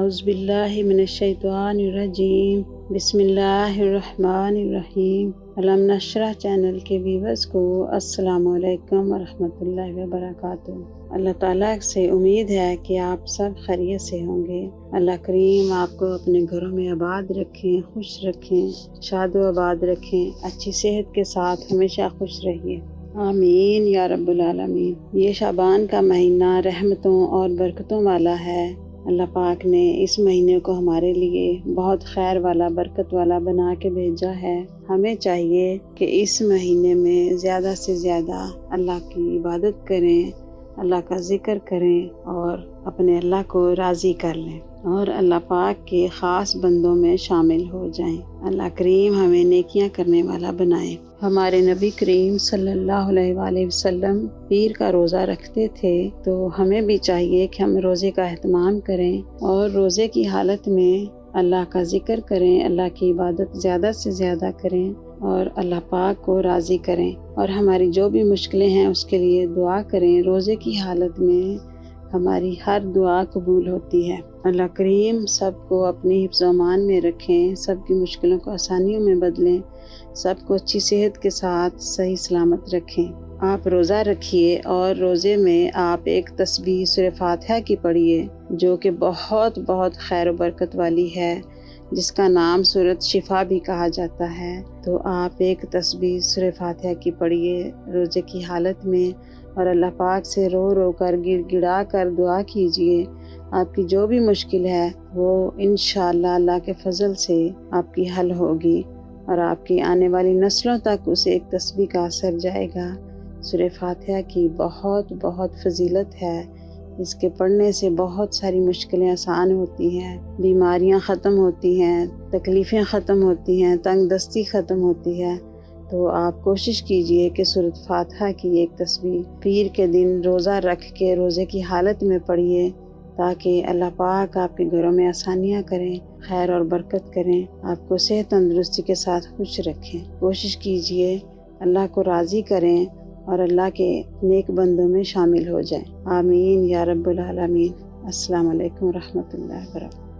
اعوذ باللہ من الشیطان الرجیم بسم اللہ الرحمن الرحیم۔ علم نشرح چینل کے ویورز کو السلام علیکم ورحمۃ اللہ وبرکاتہ۔ اللہ تعالیٰ سے امید ہے کہ آپ سب خیریت سے ہوں گے۔ اللہ کریم آپ کو اپنے گھروں میں آباد رکھیں، خوش رکھیں، شاد و آباد رکھیں، اچھی صحت کے ساتھ ہمیشہ خوش رہیے، آمین یا رب العالمین۔ یہ شعبان کا مہینہ رحمتوں اور برکتوں والا ہے۔ اللہ پاک نے اس مہینے کو ہمارے لیے بہت خیر والا، برکت والا بنا کے بھیجا ہے۔ ہمیں چاہیے کہ اس مہینے میں زیادہ سے زیادہ اللہ کی عبادت کریں، اللہ کا ذکر کریں اور اپنے اللہ کو راضی کر لیں اور اللہ پاک کے خاص بندوں میں شامل ہو جائیں۔ اللہ کریم ہمیں نیکیاں کرنے والا بنائے۔ ہمارے نبی کریم صلی اللہ علیہ وآلہ وسلم پیر کا روزہ رکھتے تھے، تو ہمیں بھی چاہیے کہ ہم روزے کا اہتمام کریں اور روزے کی حالت میں اللہ کا ذکر کریں، اللہ کی عبادت زیادہ سے زیادہ کریں اور اللہ پاک کو راضی کریں، اور ہماری جو بھی مشکلیں ہیں اس کے لیے دعا کریں۔ روزے کی حالت میں ہماری ہر دعا قبول ہوتی ہے۔ اللہ کریم سب کو اپنی حفظ و امان میں رکھیں، سب کی مشکلوں کو آسانیوں میں بدلیں، سب کو اچھی صحت کے ساتھ صحیح سلامت رکھیں۔ آپ روزہ رکھیے اور روزے میں آپ ایک تسبیح سورہ فاتحہ کی پڑھیے، جو کہ بہت بہت خیر و برکت والی ہے، جس کا نام سورۃ شفا بھی کہا جاتا ہے۔ تو آپ ایک تسبیح سورہ فاتحہ کی پڑھیے روزے کی حالت میں اور اللہ پاک سے رو رو کر، گڑ گڑا کر دعا کیجیے۔ آپ کی جو بھی مشکل ہے وہ انشاءاللہ اللہ کے فضل سے آپ کی حل ہوگی اور آپ کی آنے والی نسلوں تک اسے ایک تسبیح کا اثر جائے گا۔ سورہ فاتحہ کی بہت بہت فضیلت ہے۔ اس کے پڑھنے سے بہت ساری مشکلیں آسان ہوتی ہیں، بیماریاں ختم ہوتی ہیں، تکلیفیں ختم ہوتی ہیں، تنگ دستی ختم ہوتی ہے۔ تو آپ کوشش کیجئے کہ سورۃ فاتحہ کی ایک تسبیح پیر کے دن روزہ رکھ کے روزے کی حالت میں پڑھیے، تاکہ اللہ پاک آپ کے گھروں میں آسانیاں کریں، خیر اور برکت کریں، آپ کو صحت تندرستی کے ساتھ خوش رکھیں۔ کوشش کیجئے اللہ کو راضی کریں اور اللہ کے نیک بندوں میں شامل ہو جائیں، آمین یا رب العالمین۔ السلام علیکم ورحمۃ اللہ وبرکاتہ۔